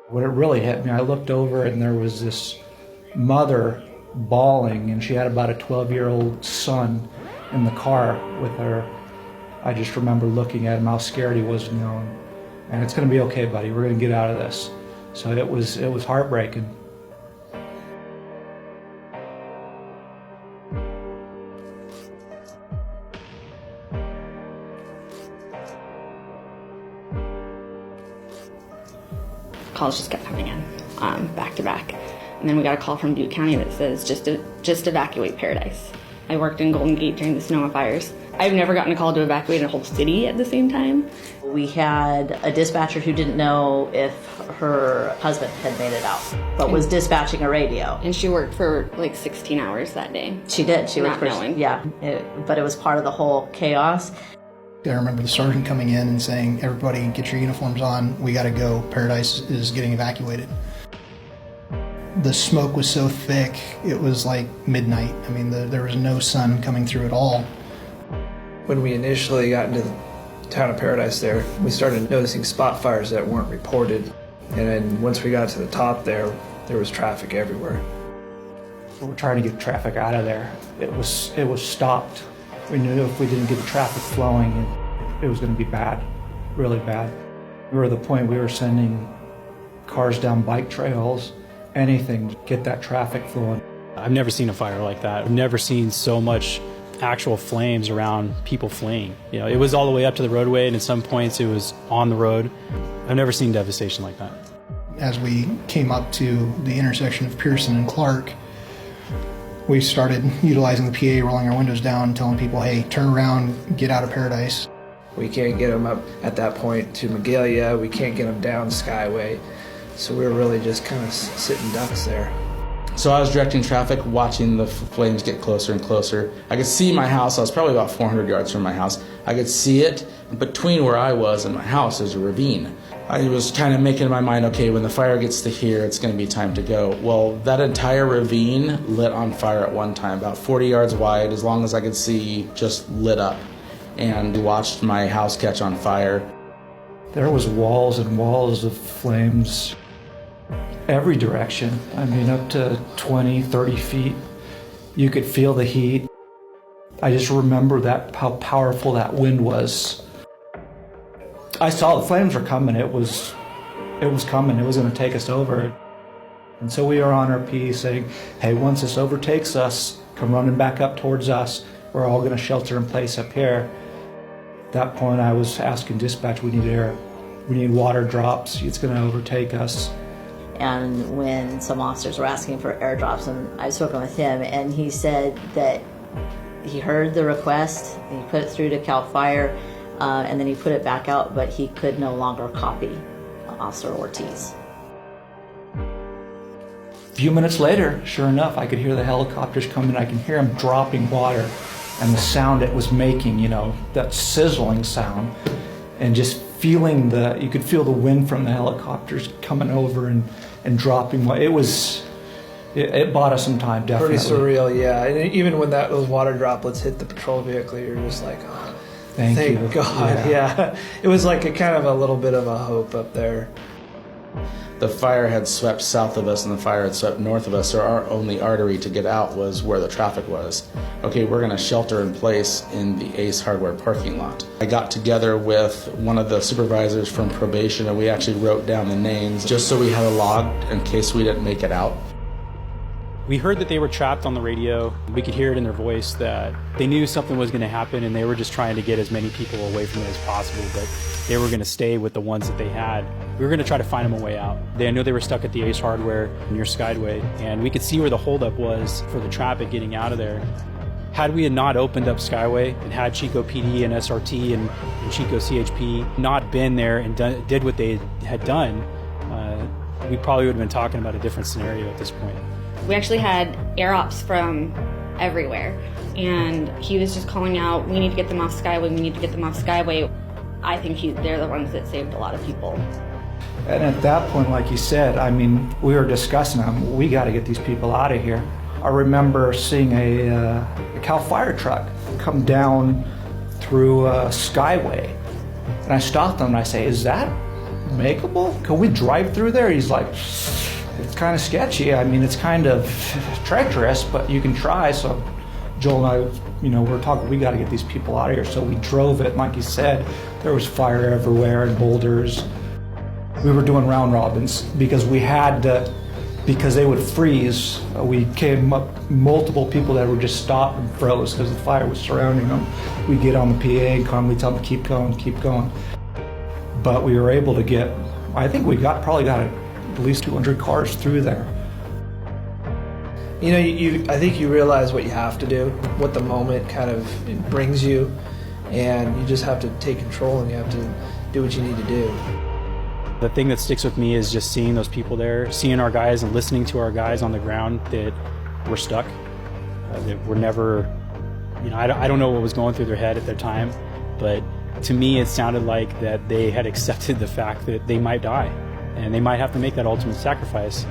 When it really hit me, I looked over and there was this mother bawling, and she had about a 12-year-old son in the car with her. I just remember looking at him, how scared he was, and it's going to be okay, buddy. We're going to get out of this. So it was heartbreaking. Calls just kept coming in, back to back. And then we got a call from Butte County that says just evacuate Paradise. I worked in Golden Gate during the Sonoma fires. I've never gotten a call to evacuate a whole city at the same time. We had a dispatcher who didn't know if her husband had made it out, but was dispatching a radio. And she worked for like 16 hours that day. She did. She not worked for, knowing. Yeah, but it was part of the whole chaos. I remember the sergeant coming in and saying, everybody get your uniforms on, we gotta go, Paradise is getting evacuated. The smoke was so thick, it was like midnight. I mean, there was no sun coming through at all. When we initially got into the town of Paradise there, we started noticing spot fires that weren't reported. And then once we got to the top there was traffic everywhere. We were trying to get traffic out of there. It was stopped. We knew if we didn't get the traffic flowing, it was going to be bad, really bad. We were at the point we were sending cars down bike trails, anything to get that traffic flowing. I've never seen a fire like that. I've never seen so much actual flames around people fleeing. It was all the way up to the roadway, and at some points it was on the road. I've never seen devastation like that. As we came up to the intersection of Pearson and Clark, we started utilizing the PA, rolling our windows down, telling people, hey, turn around, get out of Paradise. We can't get them up at that point to Magalia. We can't get them down Skyway. So we were really just kind of sitting ducks there. So I was directing traffic, watching the flames get closer and closer. I could see my house. I was probably about 400 yards from my house. I could see it. Between where I was and my house, there's a ravine. I was kind of making in my mind, okay, when the fire gets to here, it's going to be time to go. Well, that entire ravine lit on fire at one time, about 40 yards wide, as long as I could see, just lit up, and watched my house catch on fire. There was walls and walls of flames every direction. I mean, up to 20, 30 feet. You could feel the heat. I just remember how powerful that wind was. I saw the flames were coming. It was coming. It was going to take us over. And so we were on our P saying, hey, once this overtakes us, come running back up towards us. We're all going to shelter in place up here. At that point, I was asking dispatch, we need air. We need water drops. It's going to overtake us. And when some officers were asking for airdrops, and I've spoken with him, and he said that he heard the request, he put it through to CAL FIRE, and then he put it back out, but he could no longer copy Officer Ortiz. A few minutes later, sure enough, I could hear the helicopters coming. I can hear them dropping water, and the sound it was making, that sizzling sound, and just feeling you could feel the wind from the helicopters coming over and dropping water. It bought us some time, definitely. Pretty surreal, yeah. And even when those water droplets hit the patrol vehicle, you're just like, oh, thank God, yeah. It was like a kind of a little bit of a hope up there. The fire had swept south of us and the fire had swept north of us, so our only artery to get out was where the traffic was. Okay, we're going to shelter in place in the Ace Hardware parking lot. I got together with one of the supervisors from probation, and we actually wrote down the names just so we had a log in case we didn't make it out. We heard that they were trapped on the radio. We could hear it in their voice that they knew something was going to happen, and they were just trying to get as many people away from it as possible, but they were going to stay with the ones that they had. We were going to try to find them a way out. I know they were stuck at the Ace Hardware near Skyway, and we could see where the holdup was for the traffic getting out of there. Had we not opened up Skyway and had Chico PD and SRT and Chico CHP not been there and did what they had done, we probably would have been talking about a different scenario at this point. We actually had air ops from everywhere, and he was just calling out, we need to get them off Skyway, we need to get them off Skyway. I think they're the ones that saved a lot of people. And at that point, like you said, I mean, we were discussing them. We got to get these people out of here. I remember seeing a CAL FIRE truck come down through Skyway, and I stopped them and I say, is that makeable? Can we drive through there? He's like, it's kind of sketchy. I mean, it's kind of treacherous, but you can try. So Joel and I, we're talking, we got to get these people out of here. So we drove it. Like you said, there was fire everywhere and boulders. We were doing round robins because we had to, because they would freeze. We came up, multiple people that were just stopped and froze because the fire was surrounding them. We'd get on the PA and calmly tell them, keep going, keep going. But we were able to get, I think we probably got at least 200 cars through there. I think you realize what you have to do, what the moment kind of brings you, and you just have to take control and you have to do what you need to do. The thing that sticks with me is just seeing those people there, seeing our guys and listening to our guys on the ground that were stuck, that were never, I don't know what was going through their head at their time, but to me it sounded like that they had accepted the fact that they might die and they might have to make that ultimate sacrifice.